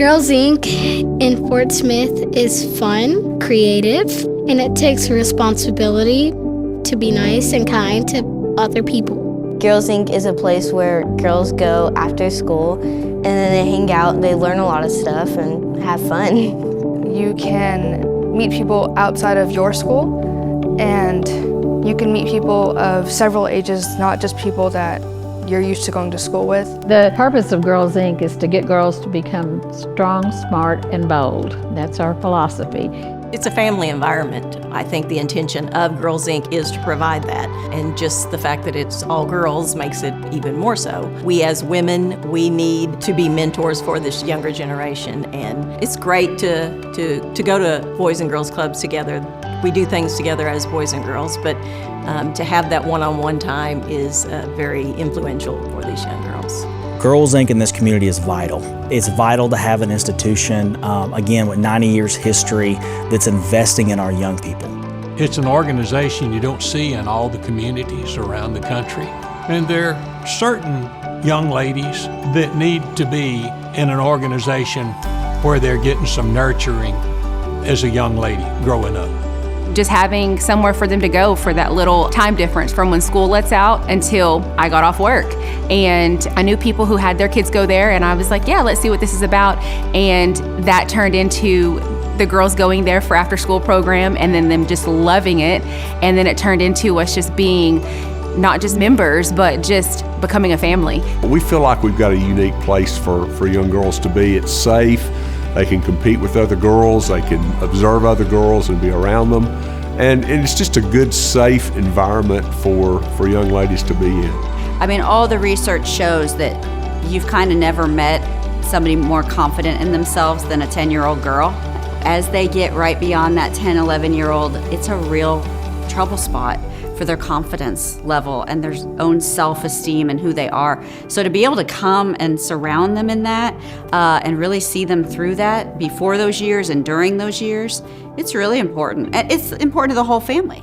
Girls Inc. in Fort Smith is fun, creative, and it takes responsibility to be nice and kind to other people. Girls Inc. is a place where girls go after school and then they hang out, they learn a lot of stuff and have fun. You can meet people outside of your school, and you can meet people of several ages, not just people that you're used to going to school with. The purpose of Girls Inc. is to get girls to become strong, smart, and bold. That's our philosophy. It's a family environment. I think the intention of Girls Inc. is to provide that. And just the fact that it's all girls makes it even more so. We as women, we need to be mentors for this younger generation. And it's great to go to Boys and Girls Clubs together. We do things together as boys and girls, but to have that one-on-one time is very influential for these young girls. Girls Inc. in this community is vital. It's vital to have an institution, again, with 90 years history that's investing in our young people. It's an organization you don't see in all the communities around the country. And there are certain young ladies that need to be in an organization where they're getting some nurturing as a young lady growing up. Just having somewhere for them to go for that little time difference from when school lets out until I got off work. And I knew people who had their kids go there, and I was like, yeah, let's see what this is about. And that turned into the girls going there for after school program and then them just loving it. And then it turned into us just being not just members, but just becoming a family. We feel like we've got a unique place for young girls to be. It's safe. They can compete with other girls, they can observe other girls and be around them. And it's just a good, safe environment for young ladies to be in. I mean, all the research shows that you've kind of never met somebody more confident in themselves than a 10-year-old girl. As they get right beyond that 10, 11-year-old, it's a real trouble spot for their confidence level and their own self-esteem and who they are. So to be able to come and surround them in that and really see them through that before those years and during those years, it's really important. And it's important to the whole family.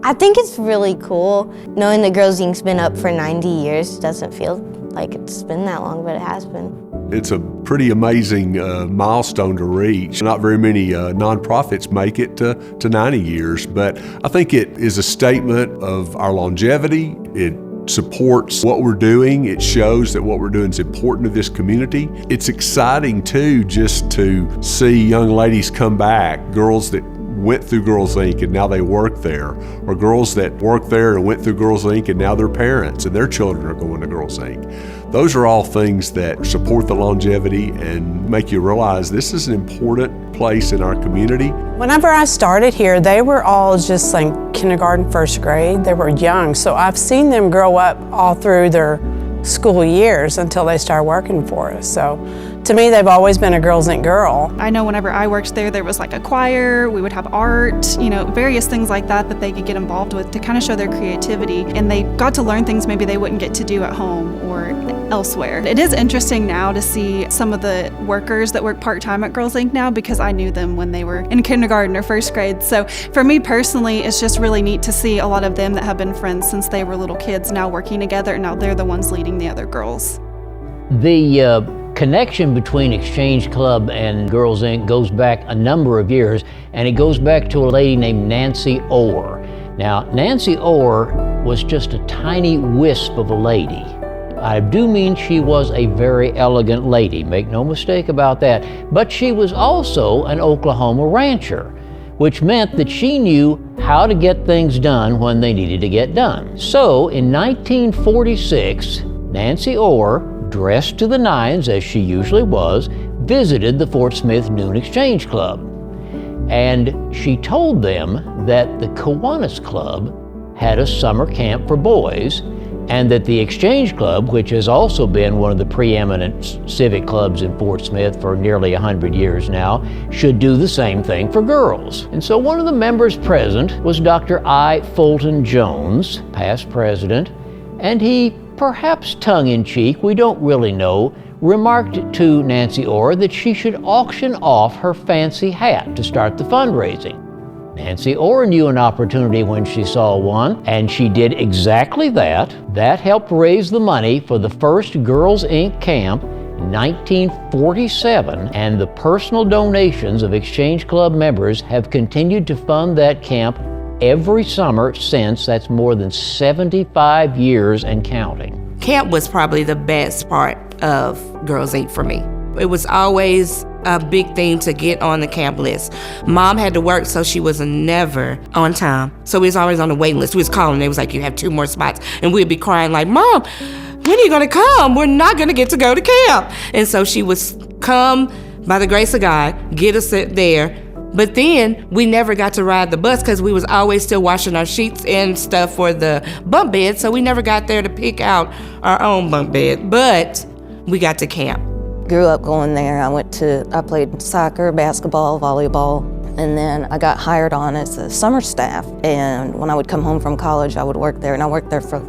I think it's really cool knowing that Girls Inc.'s been up for 90 years. It doesn't feel like it's been that long, but it has been. It's a pretty amazing milestone to reach. Not very many nonprofits make it to 90 years, but I think it is a statement of our longevity. It supports what we're doing. It shows that what we're doing is important to this community. It's exciting too, just to see young ladies come back, girls that went through Girls Inc. and now they work there, or girls that worked there and went through Girls Inc. and now they're parents and their children are going to Girls Inc. Those are all things that support the longevity and make you realize this is an important place in our community. Whenever I started here, they were all just like kindergarten, first grade. They were young, so I've seen them grow up all through their school years until they start working for us. So to me, they've always been a Girls Inc. girl. I know whenever I worked there was like a choir, we would have art, various things like that that they could get involved with to kind of show their creativity. And they got to learn things maybe they wouldn't get to do at home or elsewhere. It is interesting now to see some of the workers that work part-time at Girls Inc. now, because I knew them when they were in kindergarten or first grade. So for me personally, it's just really neat to see a lot of them that have been friends since they were little kids now working together, and now they're the ones leading the other girls. The connection between Exchange Club and Girls Inc. goes back a number of years, and it goes back to a lady named Nancy Orr. Now, Nancy Orr was just a tiny wisp of a lady. I do mean she was a very elegant lady, make no mistake about that, but she was also an Oklahoma rancher, which meant that she knew how to get things done when they needed to get done. So in 1946, Nancy Orr, dressed to the nines as she usually was, visited the Fort Smith Noon Exchange Club. And she told them that the Kiwanis Club had a summer camp for boys, and that the Exchange Club, which has also been one of the preeminent civic clubs in Fort Smith for nearly 100 years now, should do the same thing for girls. And so one of the members present was Dr. I. Fulton Jones, past president, and he, perhaps tongue-in-cheek, we don't really know, remarked to Nancy Orr that she should auction off her fancy hat to start the fundraising. Nancy Orr knew an opportunity when she saw one, and she did exactly that. That helped raise the money for the first Girls Inc. camp 1947, and the personal donations of Exchange Club members have continued to fund that camp every summer since. That's more than 75 years and counting. Camp was probably the best part of Girls Inc. for me. It was always a big thing to get on the camp list. Mom had to work, so she was never on time. So we was always on the waiting list. We was calling, they was like, you have 2 more spots. And we'd be crying like, Mom, when are you gonna come? We're not gonna get to go to camp. And so she would come, by the grace of God, get us there. But then we never got to ride the bus because we was always still washing our sheets and stuff for the bunk bed. So we never got there to pick out our own bunk bed, but we got to camp. Grew up going there. I played soccer, basketball, volleyball, and then I got hired on as a summer staff. And when I would come home from college, I would work there, and I worked there for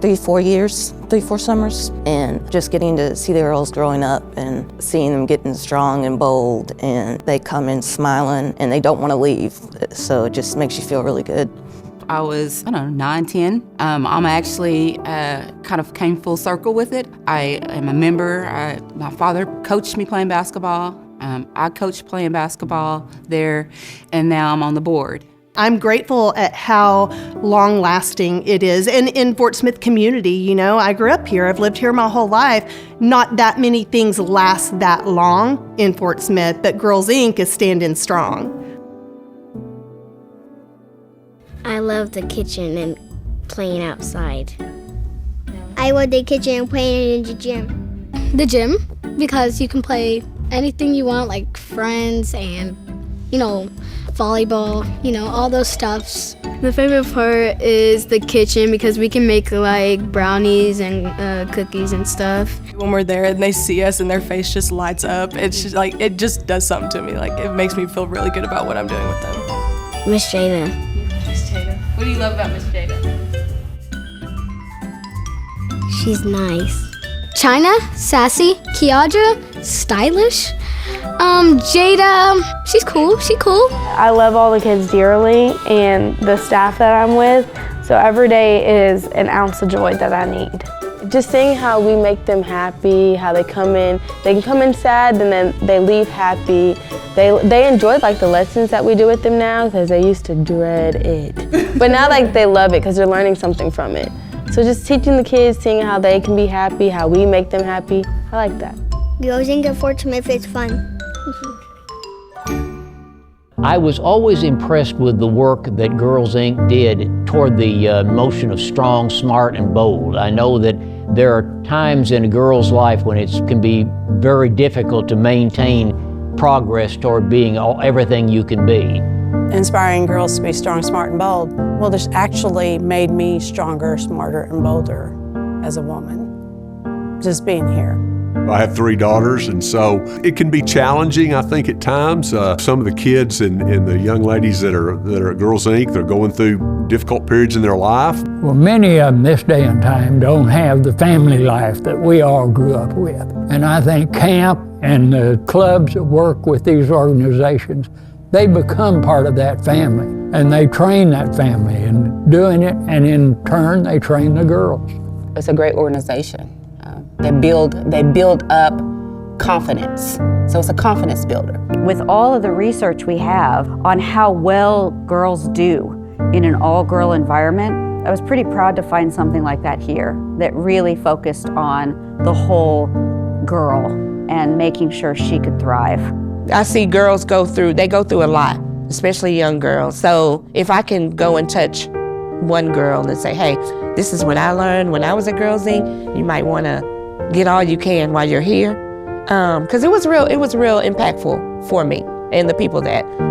3-4 summers, and just getting to see the girls growing up and seeing them getting strong and bold, and they come in smiling and they don't want to leave. So it just makes you feel really good. I was, 9, 10. I'm actually kind of came full circle with it. I am a member. My father coached me playing basketball. I coached playing basketball there, and now I'm on the board. I'm grateful at how long-lasting it is. And in Fort Smith community, I grew up here. I've lived here my whole life. Not that many things last that long in Fort Smith, but Girls Inc. is standing strong. I love the kitchen and playing outside. I love the kitchen and playing in the gym. The gym, because you can play anything you want, like friends and, volleyball, all those stuffs. The favorite part is the kitchen because we can make like brownies and cookies and stuff. When we're there and they see us and their face just lights up, it's just like, it just does something to me. Like, it makes me feel really good about what I'm doing with them. Miss Jada. Miss Jada. What do you love about Miss Jada? She's nice. China, sassy. Kiadra, stylish. Jada, she's cool. I love all the kids dearly and the staff that I'm with, so every day is an ounce of joy that I need. Just seeing how we make them happy, how they can come in sad and then they leave happy. They enjoy like the lessons that we do with them now because they used to dread it. But now like they love it because they're learning something from it. So just teaching the kids, seeing how they can be happy, how we make them happy, I like that. Girls Inc. at Fort Smith is fun. I was always impressed with the work that Girls Inc. did toward the notion of strong, smart, and bold. I know that there are times in a girl's life when it can be very difficult to maintain progress toward being everything you can be. Inspiring girls to be strong, smart, and bold. Well, this actually made me stronger, smarter, and bolder as a woman, just being here. I have 3 daughters, and so it can be challenging, I think, at times. Some of the kids and the young ladies that are at Girls Inc., they're going through difficult periods in their life. Well, many of them this day and time don't have the family life that we all grew up with. And I think camp and the clubs that work with these organizations, they become part of that family, and they train that family in doing it, and in turn, they train the girls. It's a great organization. They build up confidence. So it's a confidence builder. With all of the research we have on how well girls do in an all-girl environment, I was pretty proud to find something like that here that really focused on the whole girl and making sure she could thrive. I see girls go through a lot, especially young girls. So if I can go and touch one girl and say, hey, this is what I learned when I was at Girls Inc., you might want to get all you can while you're here. Because it was real impactful for me and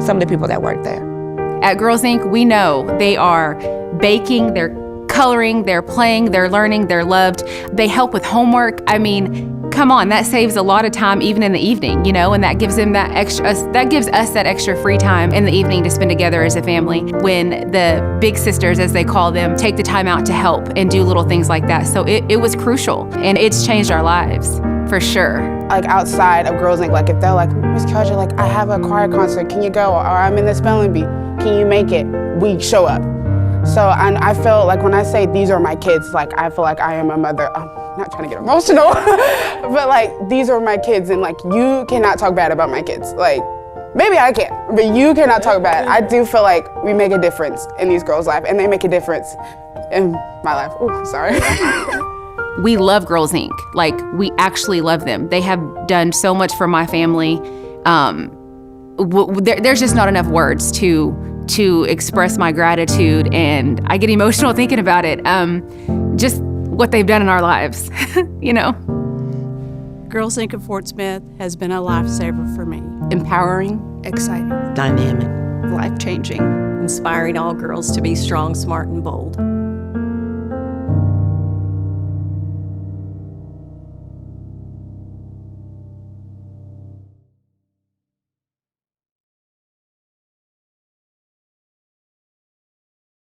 some of the people that work there. At Girls Inc., we know they are baking, they're coloring, they're playing, they're learning, they're loved. They help with homework. I mean, come on, that saves a lot of time even in the evening, and that gives them that gives us that extra free time in the evening to spend together as a family when the big sisters, as they call them, take the time out to help and do little things like that. So it was crucial, and it's changed our lives for sure. Like outside of Girls Inc., like if they're like, Miss Kiadra, like I have a choir concert, can you go? Or I'm in the spelling bee, can you make it? We show up. So I feel like when I say these are my kids, like I feel like I am a mother. I'm not trying to get emotional, but like these are my kids, and like you cannot talk bad about my kids. Like maybe I can, but you cannot talk bad. I do feel like we make a difference in these girls' life, and they make a difference in my life. Ooh, sorry. We love Girls Inc. Like, we actually love them. They have done so much for my family. There's just not enough words to express my gratitude, and I get emotional thinking about it. Just what they've done in our lives, you know. Girls Inc. of Fort Smith has been a lifesaver for me. Empowering, Exciting. Dynamic. Life-changing. Inspiring all girls to be strong, smart, and bold.